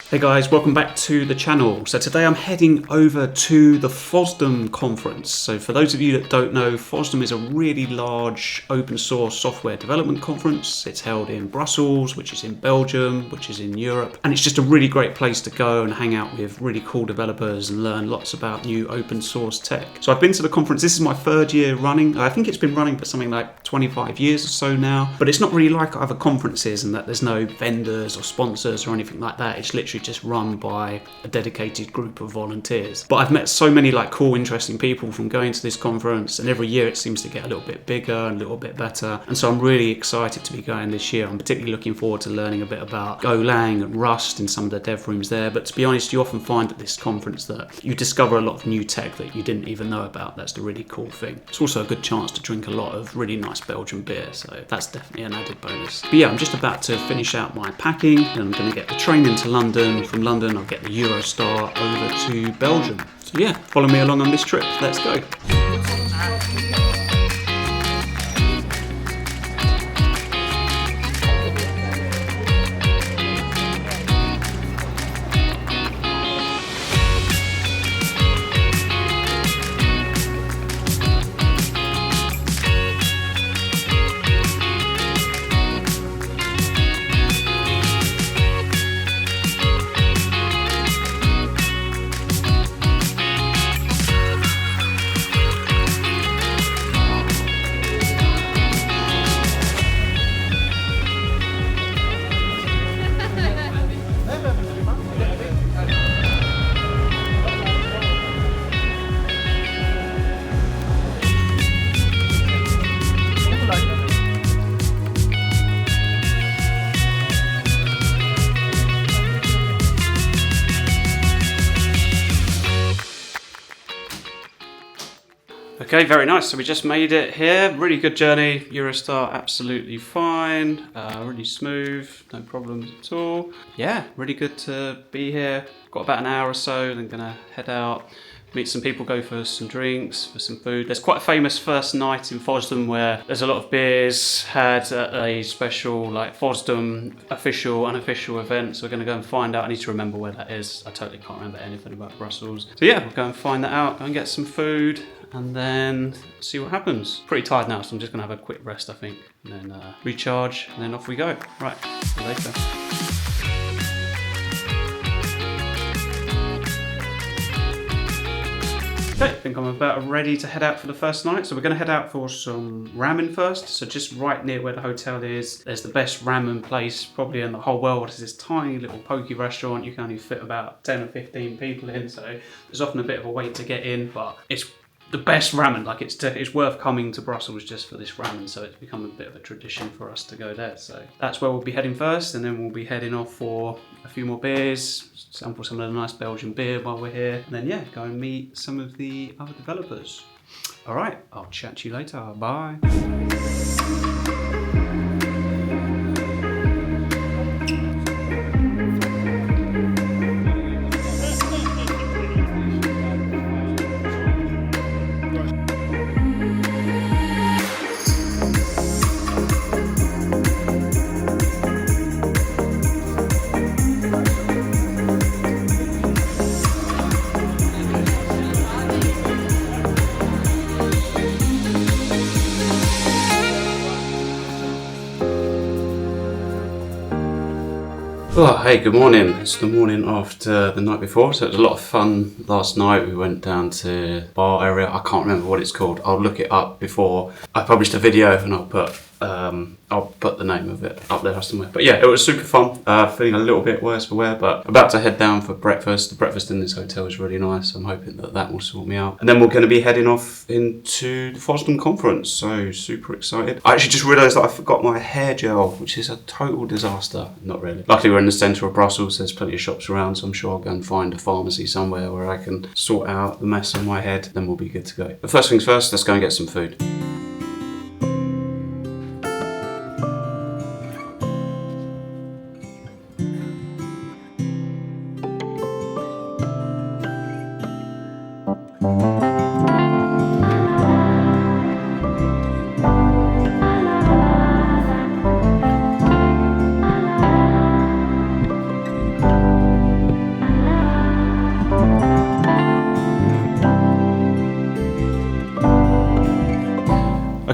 Hey guys, welcome back to the channel. So today I'm heading over to the FOSDEM conference. So for those of you that don't know, FOSDEM is a really large open source software development conference. It's held in Brussels, which is in Belgium, which is in Europe. And it's just a really great place to go and hang out with really cool developers and learn lots about new open source tech. So I've been to the conference. This is my third year running. I think it's been running for something like 25 years or so now. But it's not really like other conferences in that there's no vendors or sponsors or anything like that. It's literally just run by a dedicated group of volunteers. But I've met so many cool, interesting people from going to this conference, and every year it seems to get a little bit bigger and a little bit better. And so I'm really excited to be going this year. I'm particularly looking forward to learning a bit about Golang and Rust in some of the dev rooms there. But to be honest, you often find at this conference that you discover a lot of new tech that you didn't even know about. That's the really cool thing. It's also a good chance to drink a lot of really nice Belgian beer, so that's definitely an added bonus. But yeah, I'm just about to finish out my packing, and I'm going to get the train into London. From London, I'll get the Eurostar over to Belgium. So yeah, follow me along on this trip. Let's go. Okay, very nice. So we just made it here. Really good journey. Eurostar absolutely fine. Really smooth. No problems at all. Yeah, really good to be here. Got about an hour or so. Then gonna head out, meet some people, go for some drinks, for some food. There's quite a famous first night in FOSDEM where there's a lot of beers had at a special FOSDEM official, unofficial event. So we're gonna go and find out. I need to remember where that is. I totally can't remember anything about Brussels. So yeah, we'll go and find that out, go and get some food, and then see what happens. Pretty tired now, so I'm just gonna have a quick rest, I think, and then recharge, and then off we go. Right, see you later. Okay, I think I'm about ready to head out for the first night. So we're going to head out for some ramen first. So just right near where the hotel is, there's the best ramen place probably in the whole world. It's this tiny little poke restaurant. You can only fit about 10 or 15 people in. So there's often a bit of a wait to get in, but it's the best ramen. It's worth coming to Brussels just for this ramen. So it's become a bit of a tradition for us to go there. So that's where we'll be heading first, and then we'll be heading off for a few more beers, sample some of the nice Belgian beer while we're here, and then yeah, go and meet some of the other developers. All right, I'll chat to you later. Bye. Oh, hey, good morning. It's the morning after the night before, so it was a lot of fun last night. We went down to a bar area. I can't remember what it's called. I'll look it up before I publish the video, and I'll put the name of it up there somewhere. But yeah, it was super fun. Feeling a little bit worse for wear, but about to head down for breakfast. The breakfast in this hotel is really nice. I'm hoping that will sort me out. And then we're going to be heading off into the FOSDEM conference. So super excited. I actually just realised that I forgot my hair gel, which is a total disaster. Not really. Luckily we're in the centre of Brussels. There's plenty of shops around, so I'm sure I'll go and find a pharmacy somewhere where I can sort out the mess on my head. Then we'll be good to go. But first things first, let's go and get some food.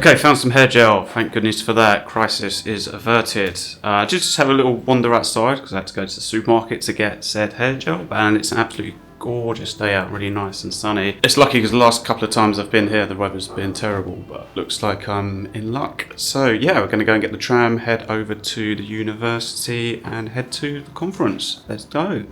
Okay, found some hair gel. Thank goodness for that. Crisis is averted. Just have a little wander outside because I had to go to the supermarket to get said hair gel, and it's an absolutely gorgeous day out, really nice and sunny. It's lucky because the last couple of times I've been here the weather's been terrible, but looks like I'm in luck. So yeah, we're going to go and get the tram, head over to the university and head to the conference. Let's go.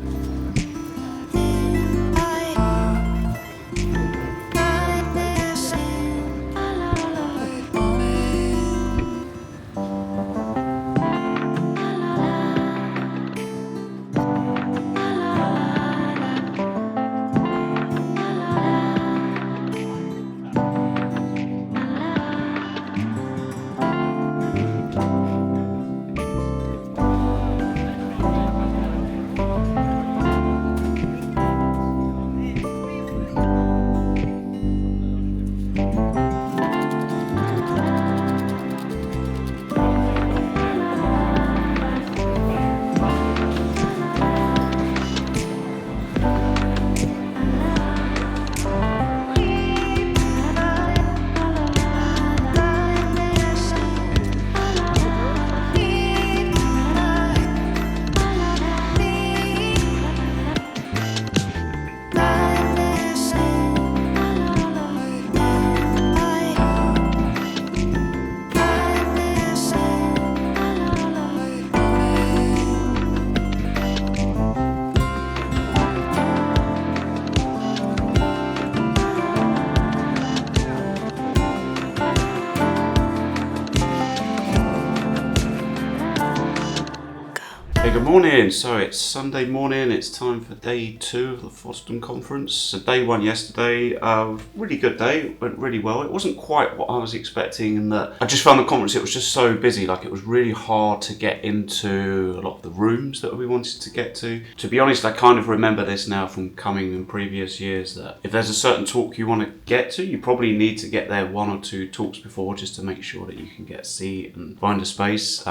Good morning. So it's Sunday morning. It's time for day 2 of the FOSDEM conference. So day 1 yesterday, really good day. Went really well. It wasn't quite what I was expecting, in that I just found the conference, it was just so busy. Like, it was really hard to get into a lot of the rooms that we wanted to get to. To be honest, I kind of remember this now from coming in previous years, that if there's a certain talk you want to get to, you probably need to get there 1 or 2 talks before, just to make sure that you can get a seat and find a space.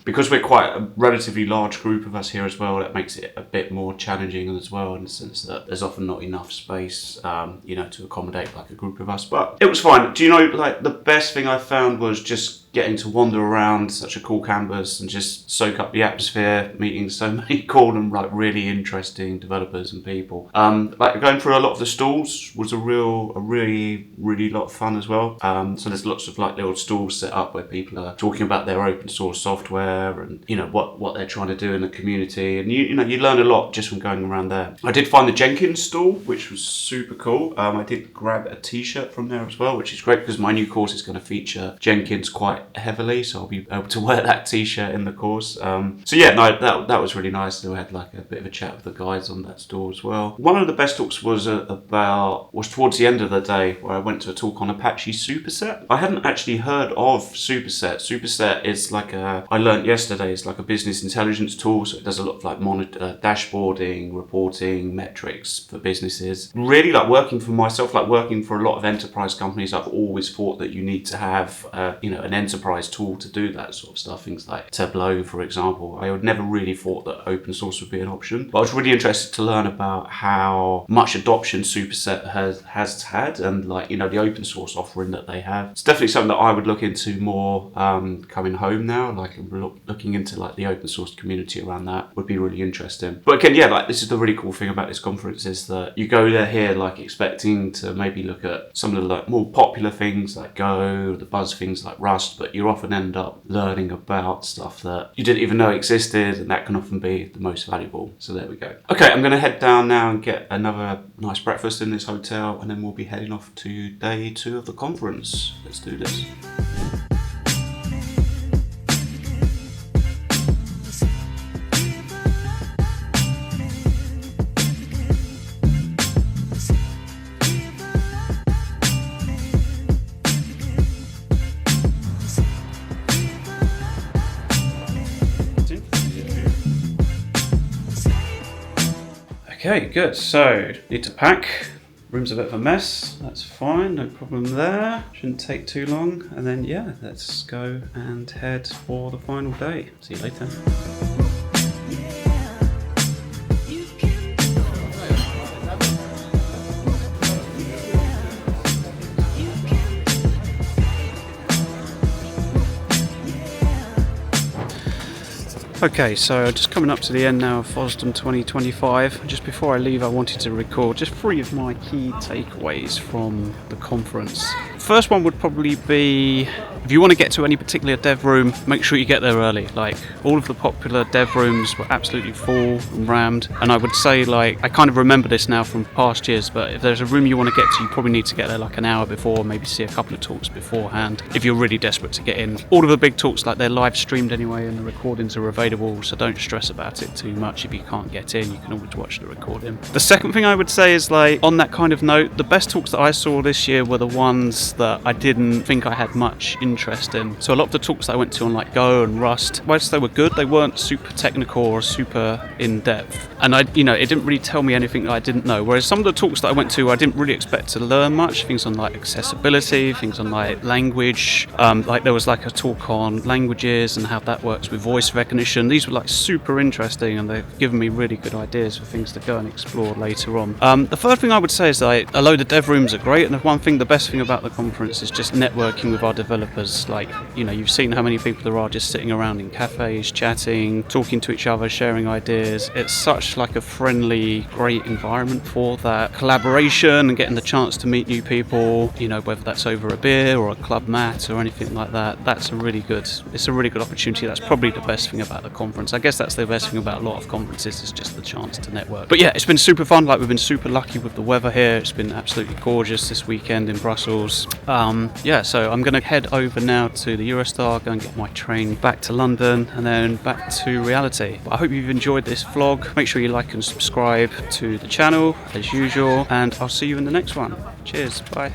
Because we're quite a relatively large group of us here as well, that makes it a bit more challenging as well, in the sense that there's often not enough space to accommodate like a group of us, but it was fine. Do you know, like, the best thing I found was just getting to wander around such a cool campus and just soak up the atmosphere, meeting so many cool and like really interesting developers and people. Like, going through a lot of the stalls was a really lot of fun as well. So there's lots of like little stalls set up where people are talking about their open source software and what they're trying to do in the community, and you learn a lot just from going around there. I did find the Jenkins stall, which was super cool. I did grab a t-shirt from there as well, which is great because my new course is going to feature Jenkins quite heavily, so I'll be able to wear that t-shirt in the course. So yeah, no, that was really nice. We had like a bit of a chat with the guys on that store as well. One of the best talks was towards the end of the day, where I went to a talk on Apache Superset. I hadn't actually heard of Superset. Superset is like I learned yesterday, it's like a business intelligence tool, so it does a lot of like dashboarding, reporting, metrics for businesses. Really, like, working for myself, like working for a lot of enterprise companies, I've always thought that you need to have an enterprise tool to do that sort of stuff. Things like Tableau, for example. I would never really thought that open source would be an option, but I was really interested to learn about how much adoption Superset has had, and like, the open source offering that they have. It's definitely something that I would look into more coming home now. Like, looking into like the open source community around that would be really interesting. But again, yeah, like, this is the really cool thing about this conference, is that you go there here like expecting to maybe look at some of the like more popular things like Go, the buzz things like Rust, but you often end up learning about stuff that you didn't even know existed, and that can often be the most valuable. So there we go. Okay, I'm going to head down now and get another nice breakfast in this hotel, and then we'll be heading off to day 2 of the conference. Let's do this. Okay, good. So, need to pack. Room's a bit of a mess. That's fine, no problem there. Shouldn't take too long. And then, yeah, let's go and head for the final day. See you later. Okay, so just coming up to the end now of FOSDEM 2025. Just before I leave, I wanted to record just 3 of my key takeaways from the conference. First one would probably be, if you want to get to any particular dev room, make sure you get there early. Like, all of the popular dev rooms were absolutely full and rammed, and I would say, like, I kind of remember this now from past years, but if there's a room you want to get to, you probably need to get there like an hour before, maybe see a couple of talks beforehand if you're really desperate to get in. All of the big talks, like, they're live streamed anyway and the recordings are available, so don't stress about it too much. If you can't get in, you can always watch the recording. The second thing I would say is, like, on that kind of note, the best talks that I saw this year were the ones that I didn't think I had much interest in. So a lot of the talks that I went to on, like, Go and Rust, whilst they were good, they weren't super technical or super in-depth, and it didn't really tell me anything that I didn't know. Whereas some of the talks that I went to, I didn't really expect to learn much. Things on, like, accessibility, things on, like, language, like there was like a talk on languages and how that works with voice recognition. These were, like, super interesting, and they've given me really good ideas for things to go and explore later on. The third thing I would say is that although the dev rooms are great, and the best thing about the conference is just networking with our developers. Like, you've seen how many people there are just sitting around in cafes, chatting, talking to each other, sharing ideas. It's such, like, a friendly, great environment for that collaboration and getting the chance to meet new people, whether that's over a beer or a club mat or anything like that. It's a really good opportunity. That's probably the best thing about the conference. I guess that's the best thing about a lot of conferences, is just the chance to network. But yeah, it's been super fun. Like, we've been super lucky with the weather here. It's been absolutely gorgeous this weekend in Brussels. So I'm going to head over now to the Eurostar, go and get my train back to London, and then back to reality. But I hope you've enjoyed this vlog. Make sure you like and subscribe to the channel as usual, and I'll see you in the next one. Cheers, bye.